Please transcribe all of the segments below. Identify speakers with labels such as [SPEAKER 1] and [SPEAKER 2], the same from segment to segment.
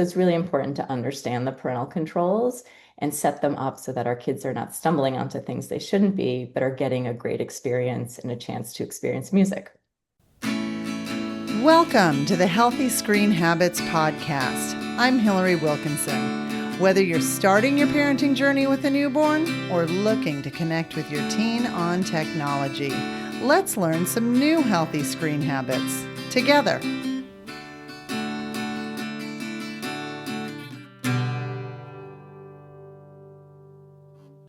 [SPEAKER 1] It's really important to understand the parental controls and set them up so that our kids are not stumbling onto things they shouldn't be, but are getting a great experience and a chance to experience music.
[SPEAKER 2] Welcome to the Healthy Screen Habits Podcast. I'm Hillary Wilkinson. Whether you're starting your parenting journey with a newborn or looking to connect with your teen on technology, let's learn some new healthy screen habits together.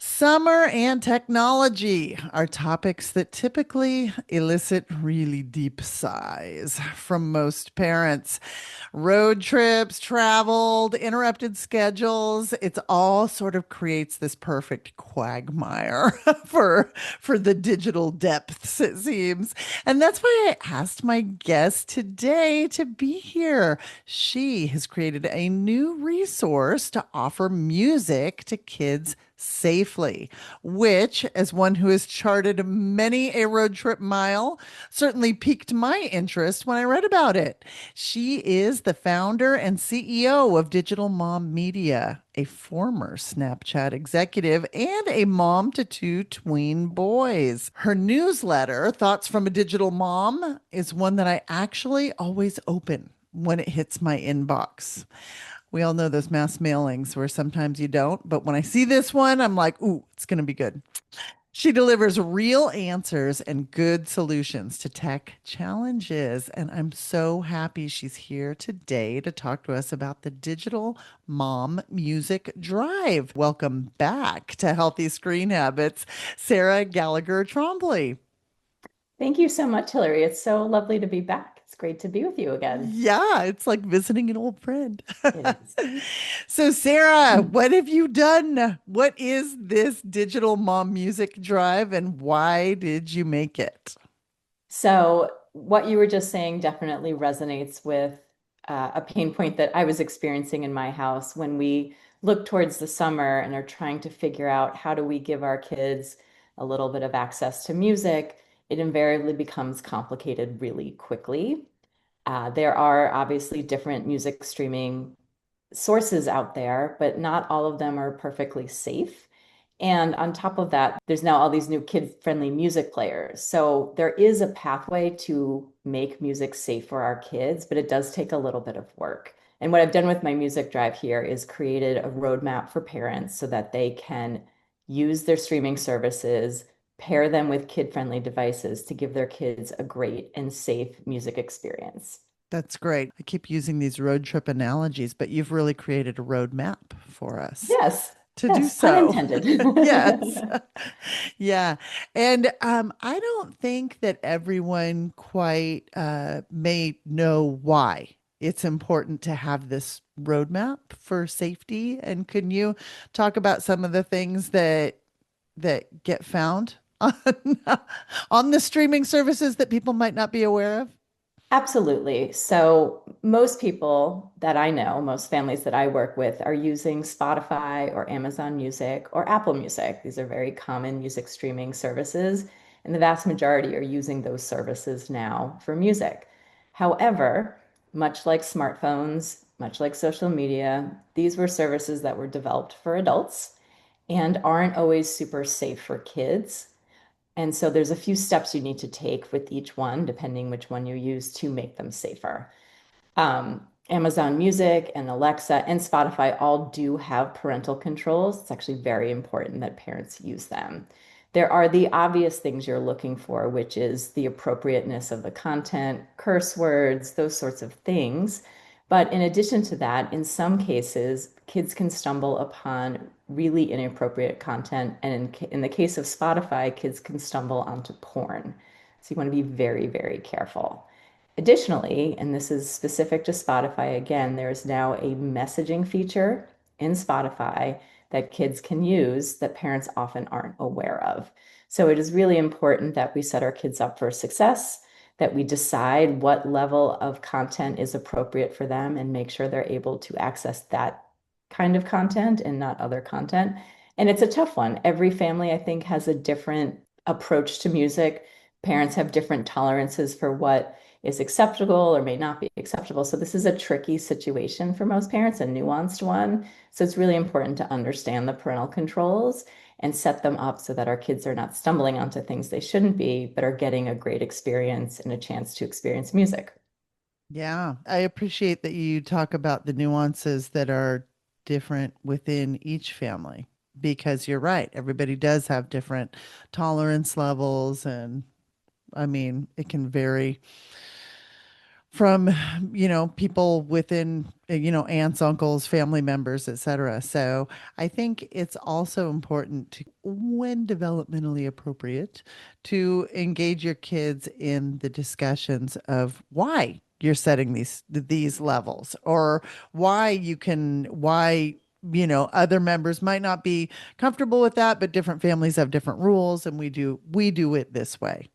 [SPEAKER 2] Summer and technology are topics that typically elicit really deep sighs from most parents. Road trips, traveled, interrupted schedules, it's all sort of creates this perfect quagmire for the digital depths, it seems. And that's why I asked my guest today to be here. She has created a new resource to offer music to kids safely, which, as one who has charted many a road trip mile, certainly piqued my interest when I read about it. She is the founder and CEO of Digital Mom Media, a former Snapchat executive, and a mom to two tween boys. Her newsletter, Thoughts from a Digital Mom, is one that I actually always open when it hits my inbox. We all know those mass mailings where sometimes you don't, but when I see this one, I'm like, ooh, it's going to be good. She delivers real answers and good solutions to tech challenges. And I'm so happy she's here today to talk to us about the Digital Mom Music Drive. Welcome back to Healthy Screen Habits, Sarah Gallagher Trombley.
[SPEAKER 1] Thank you so much, Hillary. It's so lovely to be back. It's great to be with you again.
[SPEAKER 2] Yeah, it's like visiting an old friend.
[SPEAKER 1] It is.
[SPEAKER 2] So, Sarah, what have you done? What is this Digital Mom Music Drive and why did you make it?
[SPEAKER 1] So, what you were just saying definitely resonates with a pain point that I was experiencing in my house when we look towards the summer and are trying to figure out how do we give our kids a little bit of access to music. It invariably becomes complicated really quickly. There are obviously different music streaming sources out there, but not all of them are perfectly safe. And on top of that, there's now all these new kid-friendly music players. So there is a pathway to make music safe for our kids, but it does take a little bit of work. And what I've done with my music drive here is created a roadmap for parents so that they can use their streaming services, pair them with kid-friendly devices to give their kids a great and safe music experience.
[SPEAKER 2] That's great. I keep using these road trip analogies, but you've really created a roadmap for us
[SPEAKER 1] Yes,
[SPEAKER 2] to do
[SPEAKER 1] yes, pun
[SPEAKER 2] so.
[SPEAKER 1] intended.
[SPEAKER 2] Yes. Yeah. And I don't think that everyone quite may know why it's important to have this roadmap for safety. And can you talk about some of the things that get found on, on the streaming services that people might not be aware of?
[SPEAKER 1] Absolutely. So, most people that I know, most families that I work with, are using Spotify or Amazon Music or Apple Music. These are very common music streaming services, and the vast majority are using those services now for music. However, much like smartphones, much like social media, these were services that were developed for adults and aren't always super safe for kids. And so there's a few steps you need to take with each one, depending which one you use to make them safer. Amazon Music and Alexa and Spotify all do have parental controls. It's actually very important that parents use them. There are the obvious things you're looking for, which is the appropriateness of the content, curse words, those sorts of things. But in addition to that, in some cases, kids can stumble upon really inappropriate content. And in the case of Spotify, kids can stumble onto porn. So you want to be very, very careful. Additionally, and this is specific to Spotify again, there is now a messaging feature in Spotify that kids can use that parents often aren't aware of. So it is really important that we set our kids up for success, that we decide what level of content is appropriate for them and make sure they're able to access that kind of content and not other content. And it's a tough one. Every family, I think, has a different approach to music. Parents have different tolerances for what is acceptable or may not be acceptable. So this is a tricky situation for most parents, a nuanced one. So it's really important to understand the parental controls and set them up so that our kids are not stumbling onto things they shouldn't be, but are getting a great experience and a chance to experience music.
[SPEAKER 2] Yeah, I appreciate that you talk about the nuances that are different within each family because you're right. Everybody does have different tolerance levels, and I mean, it can vary from, people within, aunts, uncles, family members, etc. So I think it's also important to, when developmentally appropriate, to engage your kids in the discussions of why you're setting these levels, or why other members might not be comfortable with that, but different families have different rules, and we do it this way.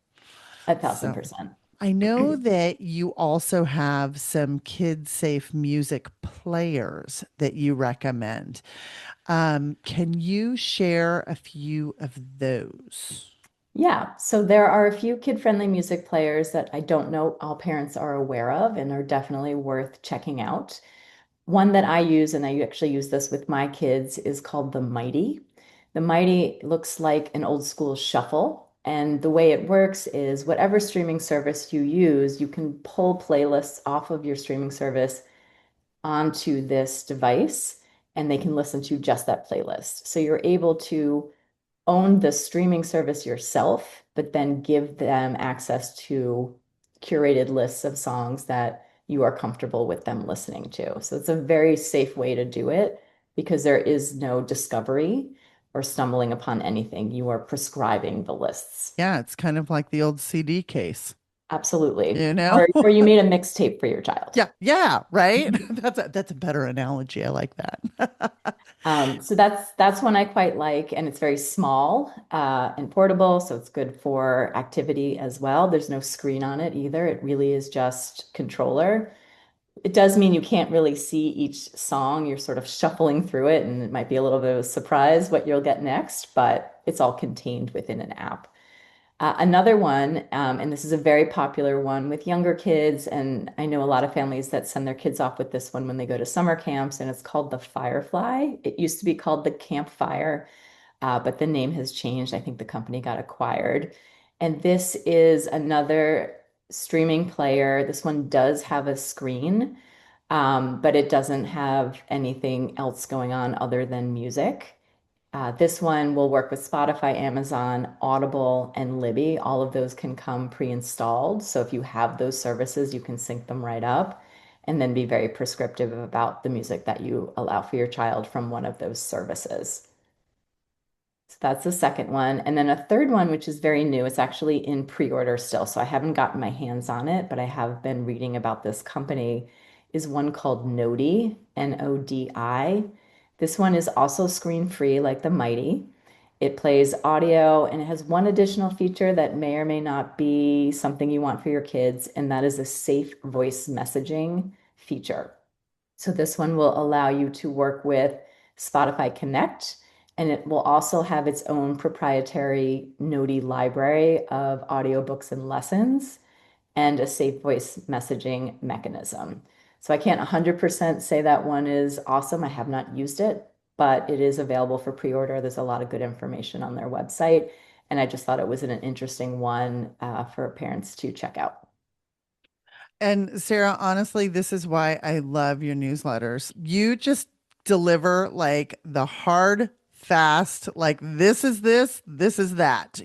[SPEAKER 1] A thousand
[SPEAKER 2] So
[SPEAKER 1] percent.
[SPEAKER 2] I know that you also have some kid-safe music players that you recommend. Can you share a few of those?
[SPEAKER 1] Yeah, so there are a few kid-friendly music players that I don't know all parents are aware of and are definitely worth checking out. One that I use, and I actually use this with my kids, is called the Mighty. The Mighty looks like an old school shuffle. And the way it works is whatever streaming service you use, you can pull playlists off of your streaming service onto this device, and they can listen to just that playlist. So you're able to own the streaming service yourself, but then give them access to curated lists of songs that you are comfortable with them listening to. So it's a very safe way to do it because there is no discovery or stumbling upon anything. You are prescribing the lists.
[SPEAKER 2] Yeah, it's kind of like the old CD case,
[SPEAKER 1] Absolutely.
[SPEAKER 2] you know?
[SPEAKER 1] Or you made a mixtape for your child.
[SPEAKER 2] Yeah, yeah, right? That's a better analogy. I like that.
[SPEAKER 1] So that's one I quite like, and it's very small and portable, so it's good for activity as well. There's no screen on it either. It really is just controller. It does mean you can't really see each song. You're sort of shuffling through it, and it might be a little bit of a surprise what you'll get next, but it's all contained within an app. Another one, and this is a very popular one with younger kids, and I know a lot of families that send their kids off with this one when they go to summer camps, and it's called the Firefly. It used to be called the Campfire, but the name has changed. I think the company got acquired. And this is another streaming player. This one does have a screen, but it doesn't have anything else going on other than music. This one will work with Spotify, Amazon, Audible, and Libby. All of those can come pre-installed. So if you have those services, you can sync them right up and then be very prescriptive about the music that you allow for your child from one of those services. So that's the second one. And then a third one, which is very new, it's actually in pre-order still. So I haven't gotten my hands on it, but I have been reading about this company, is one called Nodi, Nodi. This one is also screen-free like the Mighty. It plays audio and it has one additional feature that may or may not be something you want for your kids, and that is a safe voice messaging feature. So this one will allow you to work with Spotify Connect, and it will also have its own proprietary Noti library of audiobooks and lessons and a safe voice messaging mechanism. So I can't 100% say that one is awesome. I have not used it, but it is available for pre-order. There's a lot of good information on their website, and I just thought it was an interesting one for parents to check out.
[SPEAKER 2] And Sarah, honestly, this is why I love your newsletters. You just deliver like the hard, fast, like this is that,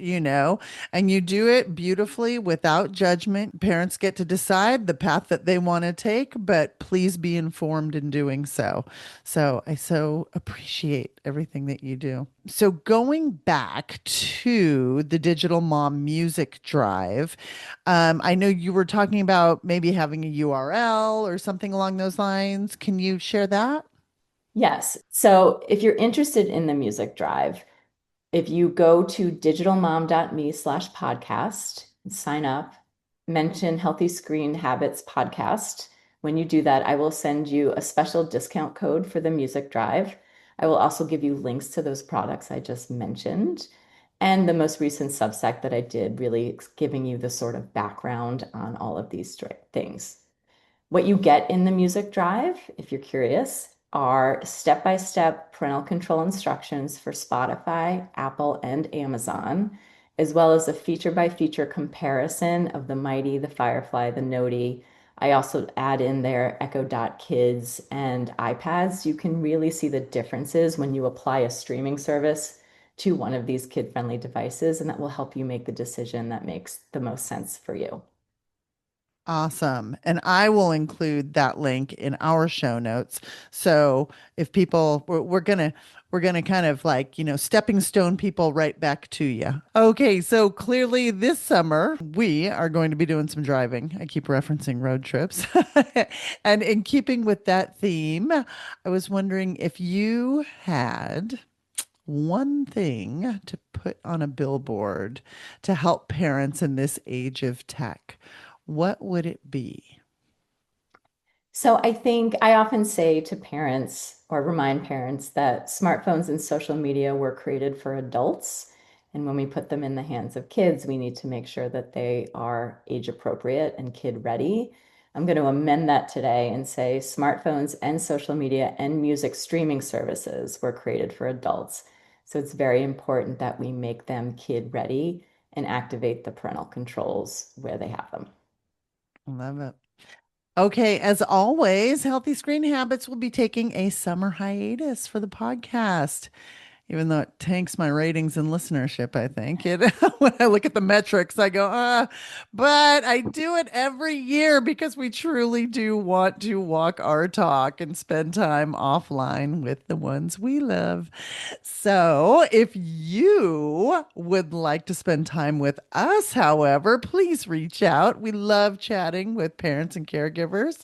[SPEAKER 2] and you do it beautifully without judgment. Parents get to decide the path that they want to take, but please be informed in doing so. So I so appreciate everything that you do. So going back to the Digital Mom Music Drive, I know you were talking about maybe having a URL or something along those lines. Can you share that?
[SPEAKER 1] Yes. So if you're interested in the music drive, if you go to digitalmom.me/podcast, sign up, mention Healthy Screen Habits Podcast. When you do that, I will send you a special discount code for the music drive. I will also give you links to those products I just mentioned. and the most recent Substack that I did, really giving you the sort of background on all of these things. What you get in the music drive, if you're curious, are step-by-step parental control instructions for Spotify, Apple, and Amazon, as well as a feature-by-feature comparison of the Mighty, the Firefly, the Noti. I also add in there Echo Dot Kids and iPads. You can really see the differences when you apply a streaming service to one of these kid-friendly devices, and that will help you make the decision that makes the most sense for you.
[SPEAKER 2] Awesome. And I will include that link in our show notes. So if people, we're gonna kind of like, stepping stone people right back to you. Okay, so clearly this summer we are going to be doing some driving. I keep referencing road trips. And in keeping with that theme, I was wondering if you had one thing to put on a billboard to help parents in this age of tech, what would it be?
[SPEAKER 1] So I think I often say to parents or remind parents that smartphones and social media were created for adults. And when we put them in the hands of kids, we need to make sure that they are age appropriate and kid ready. I'm going to amend that today and say smartphones and social media and music streaming services were created for adults. So it's very important that we make them kid ready and activate the parental controls where they have them.
[SPEAKER 2] Love it. Okay, as always, Healthy Screen Habits will be taking a summer hiatus for the podcast, even though it tanks my ratings and listenership, I think. When I look at the metrics, I go, but I do it every year because we truly do want to walk our talk and spend time offline with the ones we love. So, if you would like to spend time with us, however, please reach out. We love chatting with parents and caregivers,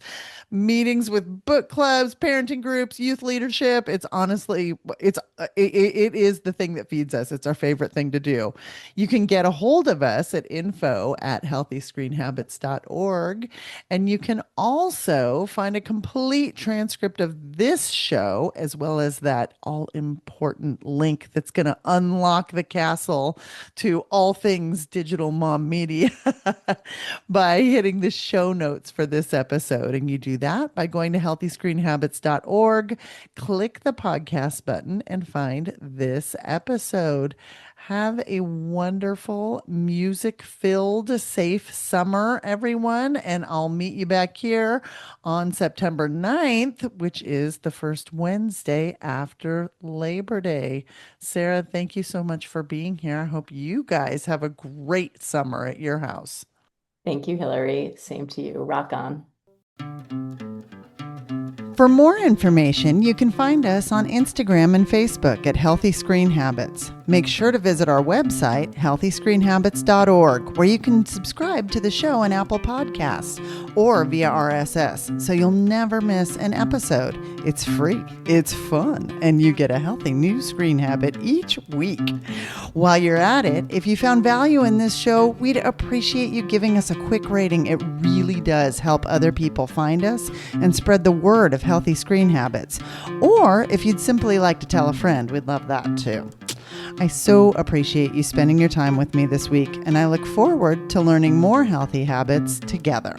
[SPEAKER 2] meetings with book clubs, parenting groups, youth leadership. It's honestly, it is the thing that feeds us. It's our favorite thing to do. You can get a hold of us at info@healthyscreenhabits.org. And you can also find a complete transcript of this show, as well as that all important link that's going to unlock the castle to all things digital mom media by hitting the show notes for this episode. And you do that by going to healthyscreenhabits.org, click the podcast button, and find this episode. Have a wonderful, music filled, safe summer, everyone. And I'll meet you back here on September 9th, which is the first Wednesday after Labor Day. Sarah, thank you so much for being here. I hope you guys have a great summer at your house.
[SPEAKER 1] Thank you, Hillary. Same to you. Rock on.
[SPEAKER 2] For more information, you can find us on Instagram and Facebook at Healthy Screen Habits. Make sure to visit our website, healthyscreenhabits.org, where you can subscribe to the show on Apple Podcasts or via RSS, so you'll never miss an episode. It's free, it's fun, and you get a healthy new screen habit each week. While you're at it, if you found value in this show, we'd appreciate you giving us a quick rating. It really does help other people find us and spread the word of healthy screen habits. Or if you'd simply like to tell a friend, we'd love that too. I so appreciate you spending your time with me this week, and I look forward to learning more healthy habits together.